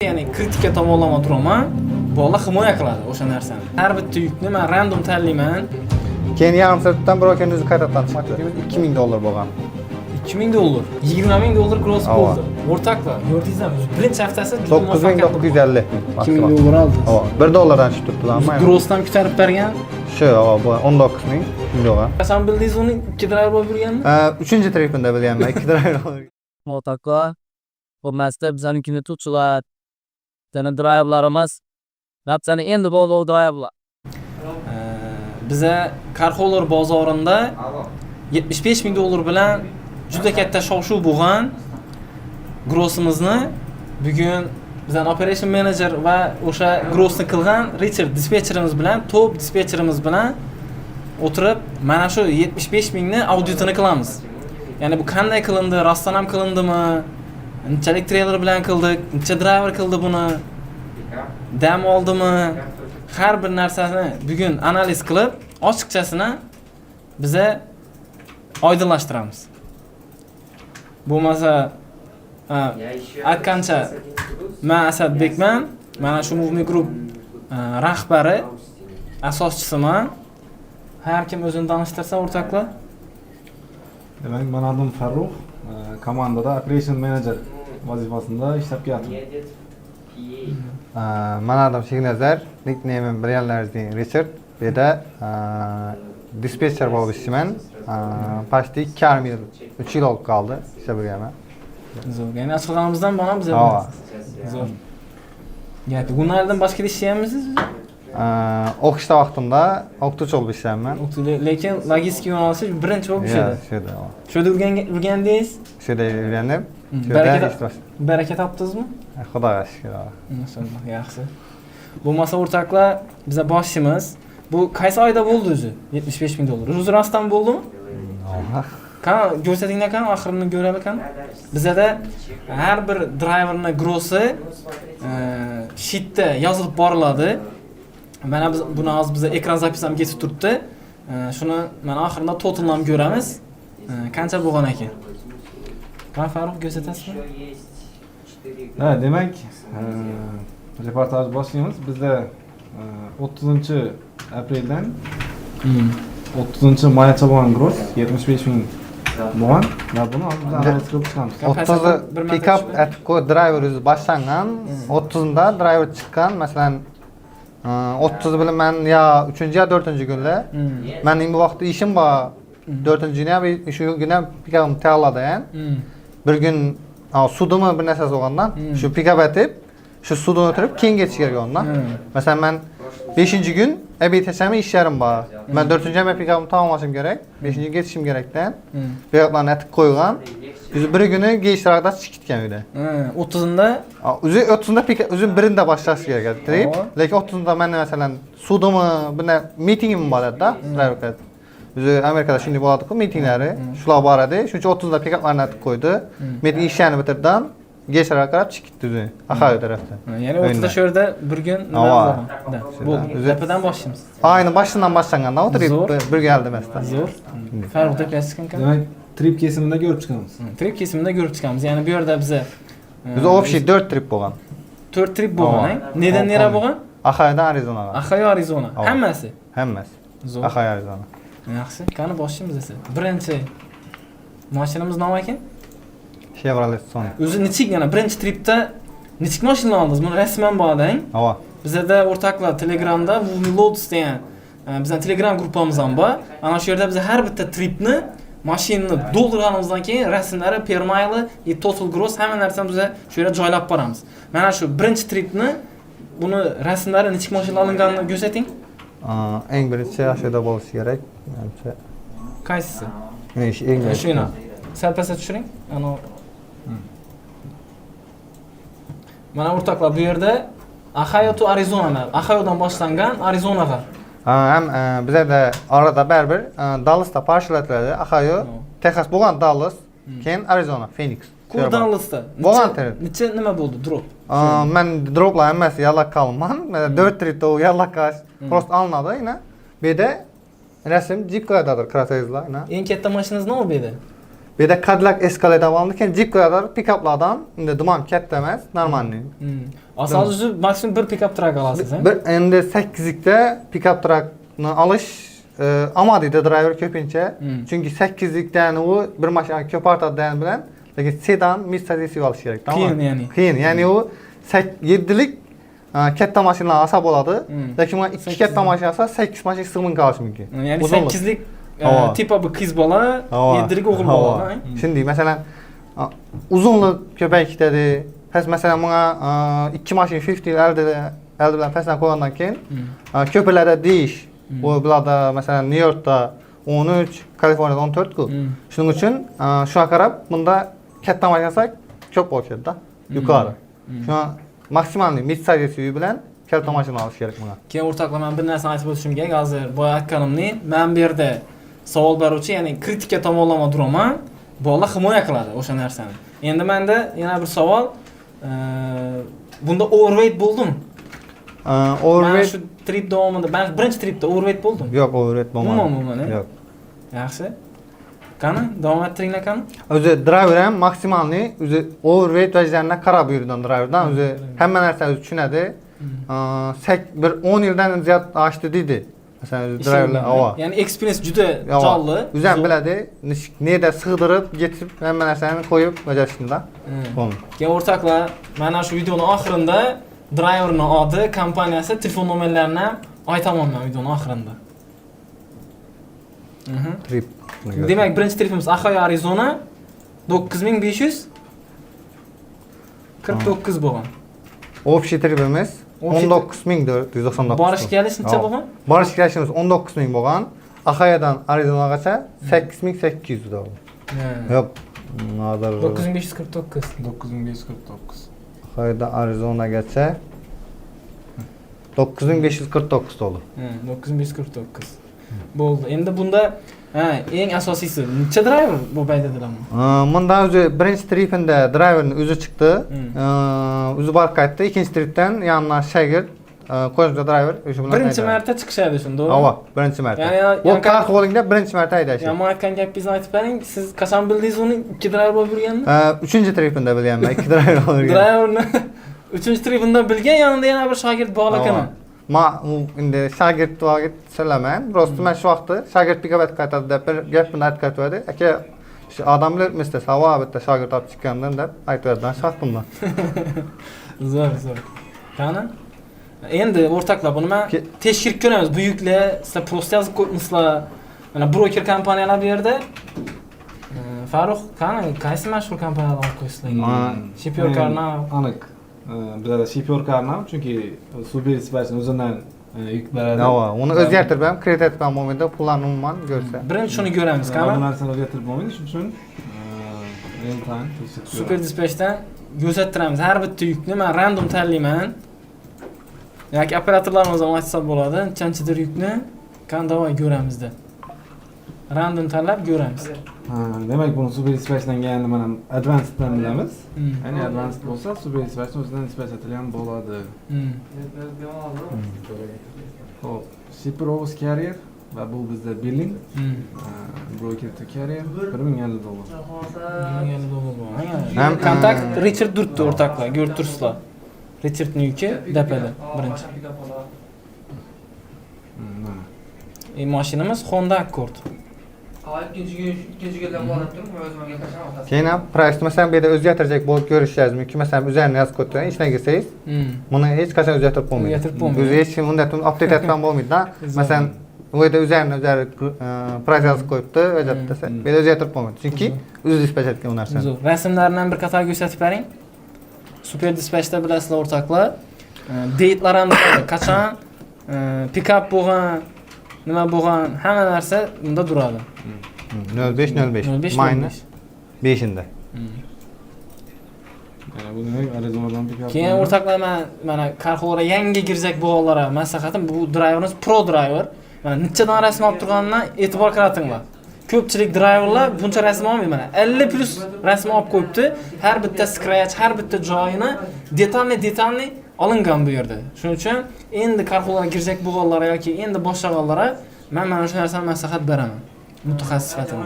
Ya'ni kritika tomonlama turaman. Bola himoya qiladi o'sha narsani. Har bitta yukni men random tanlayman. Keyin yarim soatdan bir o'zingizni qaytadan chiqdi. $2000 bo'lgan. $2000, $20000 gross bo'ldi. O'rtoqlar, ko'rdingizmi? Birinchi haftasi juda muvaffaqiyatli. $2000 oldi. $1 tushib turibdi, ammo grossdan ko'tarib bergan. Shu, bu 19 ming yo'q. Qasam bildingiz uni 2 driver bo'lib yurganmi? 3-tripida bilganman, 2 driver. O'rtoqlar, bu masda bizaninkini tutchilar. Tana driverlarimiz Rapsani endi bo'ldi driverlar. Biza Carholer bozorinda $75000 bilan juda katta shov-shuv bo'lgan grossimizni bugun bizning operation manager va o'sha grossni qilgan Richard dispetcherimiz bilan, top dispetcherimiz bilan o'tirib mana shu 75000 ni auditini qilamiz. Ya'ni bu qanday qilindi, rostdan ham qilindimi? Nechalik trailer bilan qildik, necha driver qildi buni? Dam oldimi? Har bir narsani bugun analiz qilib, ochiqchasini biza oydinlashtiramiz. Bo'lmasa aytgancha men Asadbekman, mana shu Movement Group rahbari, asoschisiman. Har kim o'zini tanishtirsa o'rtoqlar. Demak, men adım Farruh, komandada operation manager vazifasida ishlab kelyapman. Men adım Shignazar, nickname'im bilenlerden Richard. Bir de dispatcher bo'lib ishlayman. Почти 2,5 yil, 3 yil olib qoldi ishlab yurganman. Zo'r. Ya'ni ochilganimizdan bog'am biz ham. Zo'r. Gapi, bunlardan boshqa ishlayapmisiz? O'qishda vaqtimda o'qituvchi bo'lib ishlayman. Lekin logistika yo'nalishi birinchi bo'lib ishlaydi. Shuda o'rgandingiz? Shuda o'rgandim. Baraka topdingizmi? Xudoga shukr. Maşallah, yaxshi. Bo'lmasa o'rtoqlar, biza boshimiz bu qaysi oyda bo'ldi o'zi? $75000. O'zi rostdan bo'ldimi? Qani ko'rsatinglar qani, oxirini ko'raylik qani. Bizada har bir driverning grossi sheetda yozilib boriladi. Mana biz buni hozir biza ekran zapisam ketib turibdi. Shuni mana oxirida totalni ko'ramiz. Qancha bo'lgan ekan? Qani Farruh ko'rsatasizmi? Ha, demak, reportaj boshlaymiz. Bizda 30-apreldan 30-maygacha bo'lgan gross 75000 bo'lgan. Va buni hozir analiz qilib chiqamiz. 30 pick-up atko driver o'zi boshlangan, 30da driver chiqqan. Masalan, 30 bilan men ya 3 ya 4 kunlar mening bu vaqtda ishim bor. 4-günü ya shu günü pick-up'im tayyorladim. Bir gün sudimi bir narsasi bo'lgandan shu pick-up etib, shu sudini o'tirib keyin ketish kerak ondan. Masalan, men 5-gün abitesami ishlarim bor. Men 4-gün pick-up'imni tamomlashim kerak, 5-gün ketishim kerakdan. Pick-up'larni atib qo'ygan. O'zi bir kuni kechroqda chiqib ketgan uyda. 30'unda? O'zi 30'da pick-up, o'zi birinde başlash kerak edi. Lekin 30'da men masalan sudimi bir mitingim bor edi-da, driver. O'zi Amerikada shunday bo'ladi-ku, mitinglari, shular bor edi. Shuncha 30'da pick-up'larni atib qo'ydi. Miting ishlarni bitirdim. Kechroq qarab chiqib ketdi o'zi, Axayo tarafdan. Ya'ni 30'da shu yerda bir kun nima bo'lgan? Bo'ldi. Zapidan boshlaymiz. Ayni boshdan boshlanganda o'tirib bir galdi emasda. Zo'r. Farruh depasiz ekan. Demak, trip kesimida ko'rib chiqamiz. Trip kesimida ko'rib chiqamiz. Ya'ni bu yerda biza biz общий 4 trip bo'lgan. 4 trip bo'lgan. Nedan nera bo'lgan? Axayodan Arizonaga. Axayo Arizona. Hammasi. Hammasi. Zo'r. Axayo Arizona. Yaxshi. Qani boshlaymiz esa. Birinchi mashinamiz nima ekan? Chevrolet Sonic. O'zi nechik yana birinchi tripda nechik mashina oldingiz? Buni rasman bording. Ava. Bizda o'rtoqlar Telegramda Loads degan bizning Telegram gruppamiz ham bor. Ana shu yerda biz har bitta tripni mashinani to'ldirganimizdan keyin rasmlari, permayli, total gross hamma narsani biz shu yerga joylab boramiz. Mana shu birinchi tripni buni rasmlari nechik mashina olinganini ko'rsating. Eng birinchi ashyoda bo'lishi kerak. Menimcha. Qaysisi? Eng birinchi. Shuni. Sal pastga tushiring. Ana mana o'rtoqlar bu yerda Axayo to Arizona, Axayodan boshlangan Arizonaga. Ham bizda orada baribir Dallasda parchalatadi. Axayo, Texas bo'lgan Dallas, keyin Arizona, Phoenix. Ku Dallasda. Bo'lgan necha nima bo'ldi drop? Men droplar hammasi yallaq qolman. 4 tripda u yallaqash prosta olinadi, Bu yerda rasm Jeep Gladiator Cratezlar, Eng katta mashinangiz nima bu yerda? Bu yerda Cadillac Escalade bo'lgan ekan, Jeep Gladiator pick-uplardan endi dumam katta emas, normalniy. Asosan maksimum bir pick-up truck olasiz, ha? Bir endi 8likda pick-up truckni olish amadida driver ko'pincha. Chunki 8likdan u bir mashina ko'p ortadigan bilan, lekin sedan Mitsubishi olish kerak, Qiyin, ya'ni. Qiyin, ya'ni u 7lik katta mashinalar olsa bo'ladi, lekin mana 2 katta mashina olsa 8 mashina sig'min qolishi mumkin. Ya'ni 8lik tipa bir qiz bola, 7lik o'g'il bola, ha? Shunday, masalan, uzunlik ko'payib ketadi. Pes masalan bunga 2 mashina 50 elde bilan pesdan qo'ygandan keyin ko'plarda deyish. Bu bularda masalan New Yorkda 13, Kaliforniyada 14 ku. Shuning uchun shunga qarab bunda katta mashina olsak ko'p bo'ladi-da, yuqori. Shuna maksimalniy Mitsubishi bilan katta mashina olish kerak bunga. Keyin o'rtoqlar, men bir narsani aytib o'tishim kerak. Hozir boya aytganimni, men bu yerda savol beruvchi, ya'ni kritika tomonlama duraman. Bolalar himoya qiladi o'sha narsani. Endi menda yana bir savol. Bunda overweight bo'ldim. Overweight shu trip davomida, men birinchi tripda overweight bo'ldim. yo'q, overweight bo'lmadi. Umuman, Yo'q. Yaxshi. Qani, davom ettiringlar qani. O'zi driver ham maksimalniy, o'zi overweight vajlarına qarab yurgan driverdan, o'zi hamma narsani o'zi tushunadi. Bir 10 yildan ziyod oshdi deydi. Masalan, o'zi driverlar, ya'ni experience juda jonli. O'zi ham biladi, nerda sig'dirib, yetib hamma narsani qo'yib bajarishda. Keyin o'rtoqlar, mana shu videoning oxirida driverning adi, kompaniyasi, telefon nomerlarini ham aytaman men videoning oxirida. Trip. Demak, birinchi tripimiz Ohio, Arizona 9549 bo'lgan. Общий tripimiz 19499. Borish kelish necha bo'lgan? Borish kelishimiz 19000 bo'lgan. Ohiodan Arizonagacha 8800 bo'lgan. Yo'q, hozir 9549. 9549. Ohiodan Arizonagacha 9549 bo'ldi. 9549. Bo'ldi. Endi bunda eng asosiysi necha driver bu paydadilarmi? Bunda o'zi birinchi tripinda driverning o'zi chiqdi. O'zi borib qaytdi. Ikkinchi tripdan yanına shagird, qo'shimcha driver o'sha bilan. Birinchi marta chiqishadi shunda. Ava, birinchi marta. Bu qarqolingda birinchi marta haydashdi. Yomon aytgan gapingizni aytib bering. Siz qachon bildingiz uni 2 driver bo'lib yurganini? Uchinchi tripinda bilganman, 2 driver bo'lib yurgan. Driverni uchinchi tripinda bilgan, yonida yana bir shogird bor ekan. Ma endi shagird vaqt so'laman. Prosta men shu vaqtda shagird pick-up qaytadi deb bir gapni aytib aka, shu odamlar Mr. Savo bitta shagird olib chiqqandan deb aytib shaqtimdan. Zo'r. Qani? Endi o'rtoqlar, buni men tekshirib ko'ramiz. Buyuklar, sizlar prosta yozib qo'yibsizlar. Mana broker kompaniyalar bu yerda. Farruh, qani, qaysi mashhur kompaniyalar olib qo'ysizlar? Shipyor Karna. Aniq. Bizda Shipyor Karna, chunki Subaru sifatining o'zidan yuk beradi. Uni o'zgartirib ham, kredit etgan momentda pullarni umuman ko'rsa. Birinchi shuni ko'ramiz, qani? Bu narsani o'zgartirib bo'lmaydi, shuning uchun real time Super Dispatchdan ko'rsattiramiz. Har bitta yukni men random tanlayman. Yoki operatorlarimiz ham aytsa bo'ladi, qanchadir yukni qanday ko'ramizda. Random tanlab ko'ramiz. Demak, buni Super Dispatchdan kelganda mana advanceddan bilamiz. Ya'ni advanced bo'lsa, Super Dispatchning o'zidan dispatch etilgan bo'ladi. Xo'p, Shipper Office Carrier va bu bizda billing. Broker to Carrier $1050. $1050. Kontakt Richard Durtdi o'rtoqlar, ko'rib turibsizlar. Richardning yuki dapada birinchi. Mashinamiz Honda Accord. Keyin ham price masalan bu yerda o'zgartirajak bo'lib ko'rishingiz mumkin. Masalan, o'zlarini yozib qo'yib, ishdan kelsangiz, buni hech qachon o'zgartirib bo'lmaydi. O'zi hech kim undan update etgan bo'lmaydi-da. Masalan, bu yerda o'zlarini price yozib qo'yibdi, o'zgartirib desa, bu yerda o'zgartirib bo'lmaydi. Chunki o'zi dispatch etgan u narsani. Rasmlarni ham bir qator ko'rsatib bering. Super Dispatchda bilasizlar o'rtoqlar. Date'lar ham qachon pick-up bo'lgan, nima bo'lgan, hamma narsa bunda turadi. 05 mayni 5-inde. Bu demak Arizonadan pick-up. Keyin o'rtoqlar, mana Carxo'ra yangi girzak bo'lganlara maslahatim, bu driverimiz pro driver. Mana nechadan rasm olib turganidan e'tibor qaratinglar. Ko'pchilik driverlar buncha rasm olmaydi mana. 50 plus rasm olib qo'yibdi. Har bitta scratch, har bitta joyini detalli olingan bu yerda. Shuning uchun endi Carxo'ra girzak bo'lganlara yoki endi boshlaganlara men mana shu narsani maslahat beraman. mutaxassis sifatida.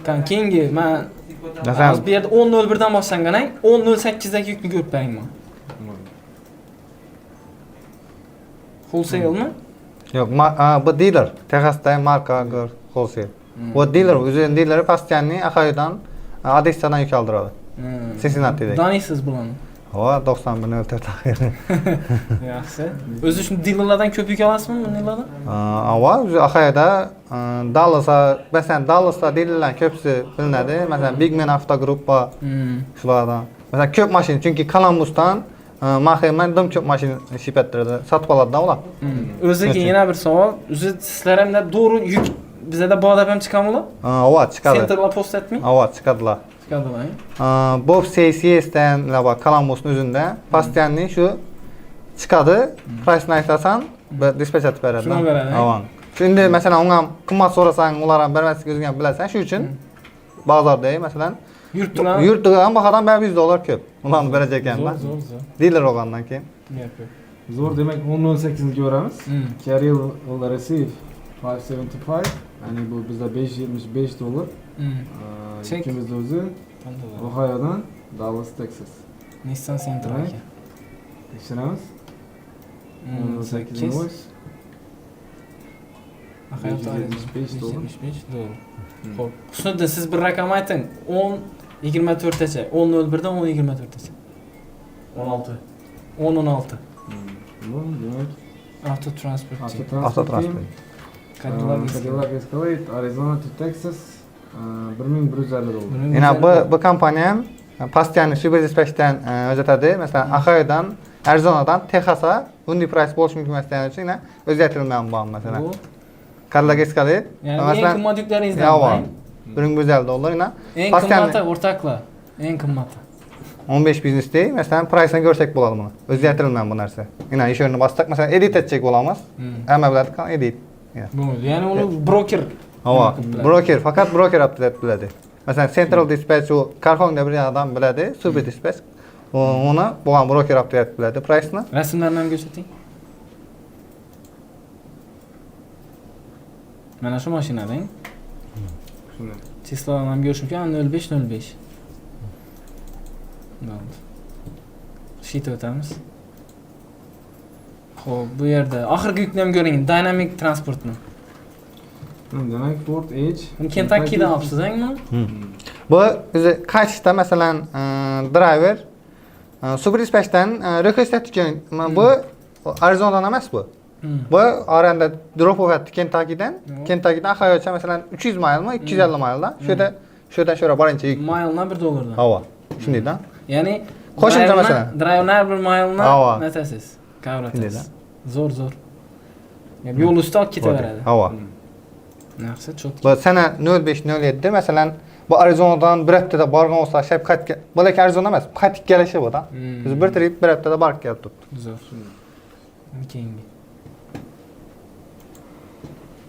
Kan keyingi men Masalan, bu yerda 10.01 dan boshlangan, 10.08 dagi yukni ko'rib bering men. Wholesale mi? yo'q, bu dealer, Texasda marka wholesale. Bu dealer, o'zining dealeri постоянный Ohio'dan, Odessadan yuk oldiradi. Cincinnati'da. Daniysiz bularni. Ha, 9104 axir. Yaxshi. O'zi shu dealerlardan ko'p yuk olasizmi bunlardan? Ava, o'zi Ohio'da Dallasda dealerlar ko'psi bilinadi. Masalan, Bigman Auto Group bor. Shulardan. Masalan, ko'p mashina, chunki Columbusdan Mahayman dim ko'p mashina ship ettiradi. Sotib oladi ular. O'ziga yana bir savol. O'zi sizlar ham to'g'ri yuk bizda bodab ham chiqadimi? Ava, chiqadi. Centerlar post etmi? Ava, chiqadilar. Chiqadilar. Bob CCS'dan lava Columbus'un o'zida постоянный shu chiqadi. Price-ni aytasan, dispatch etib beradi. Shuni beradi. Ava. Endi masalan, unga qimmat so'rasang, ular ham bermaslik o'zing ham bilasan. Shu uchun bozorda masalan yurtdan bahodan $100 ko'p. Ularni berajak ekanman. Zo'r. Dealer olgandan keyin. Zo'r, demak 10.08 ga ko'ramiz. Carrier will receive 575. Ya'ni bu bizda $575. Ikkimizda o'zi Ohio'dan Dallas, Texas. Nissan Sentra ekan. Tekshiramiz. 10.8 invoice. $575. 575 To'g'ri. Xo'p, Husniddin siz bir rakam ayting. 10.24gacha, 10.01 dan 10.24gacha. 16. 10.16. Demak, Auto transport. Avtotransport. Cadillac Escalade, Arizona to Texas, $1,150. Yana bu kompaniya ham постоянный super dispatchdan o'zatadi. Masalan, Ohio'dan, Arizonadan Texas'a bunday price bo'lishi mumkin emasligini uchun yana o'zgartirilgan bor masalan. Cadillac Escalade. Ya'ni eng qimmat yuklaringizdan. $1,150 yana. Eng qimmati o'rtoqlar. Eng qimmati. 15 biznesda masalan price'ni ko'rsak bo'ladi buni. O'zgartirilgan bu narsa. Yana ish o'rnini bossak, masalan, edit etsak bo'lamiz. Hamma biladi-ku, edit. Ya'ni uni broker. Hava, broker, faqat broker update biladi. Masalan, Central Dispatch u Carphone bir adam biladi, Super Dispatch. Uni bo'lgan broker update biladi price'ni. Rasmlarni ham ko'rsating. Mana shu mashinadang. Shuni. Tesla'ni ham ko'rish mumkin, 0505. Bo'ldi. Sheet o'tamiz. Xo'p, bu yerda oxirgi yukni ham ko'ring, Dynamic transportni. Demak, Ford Edge. Buni Kentucky'dan olibsiz-mi? Bu o'zi qaytishda masalan driver Super Dispatch'dan request etgan. Bu Arizonadan emas bu. Bu oranda drop o'tdi Kentucky'dan. Kentucky'dan Ohio'cha masalan 300 maylmi, 250 maylda. Sho'dan sho'ra borincha yuk. Mayldan $1. Hava. Shundaydan. Ya'ni Qo'shimcha masalan. Driverni har bir maylni netasiz. Kavratasiz. Zo'r. Yani yo'l ustida olib ketaveradi. Hava. Yaxshi, çok. Bu sana 0507 masalan bu Arizonadan bir haftada borgan olsa shab qaytga. Bo'lak Arizona emas, qaytib kelishi bu da. Biz bir trip bir haftada borib kelib turibdi. Zo'r. Keyingi.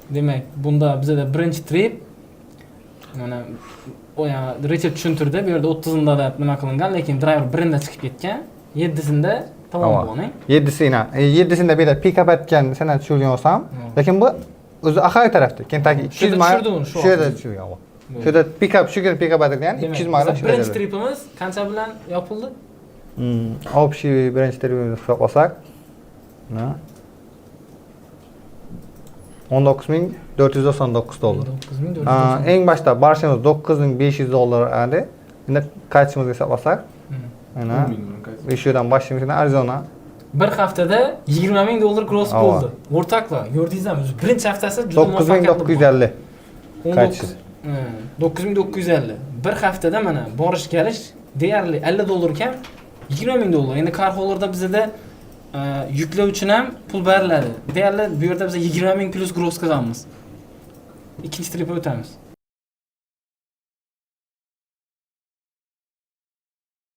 Demak, bunda bizda birinchi trip mana o ya retsep tushuntirdi. Bu yerda 30'unda da nima qilingan, lekin driver birida chiqib ketgan, 7'sinde tamam bo'lgan. 7'sinde bir de pick-up etgan sana tushirgan olsam, lekin bu o'zi Ohio tarafda, Kentucky 200 mayl. Shu yerda tushirgan bu. Shu yerda pick-up, shu yerda pick-up etilgan 200 mayl. Birinchi tripimiz qancha bilan yopildi? Общий birinchi tripimizni hisoblasak, $19,499. Eng başta barışımız $9,500 edi. Endi qaytishimizga hisoblasak, mana ish yerdan boshlaymiz Arizona. Bir haftada $20,000 gross bo'ldi. O'rtoqlar, ko'rdingizmi? Birinchi haftasi juda muvaffaqiyatli. $9,950. Qaytish. 9,950. Bir haftada mana borish kelish deyarli $50 ekan, $20,000. Endi Carholerda bizda yuklar uchun ham pul beriladi. Deyarli bu yerda biz 20,000 plus gross qilamiz. Ikkinchi tripga o'tamiz.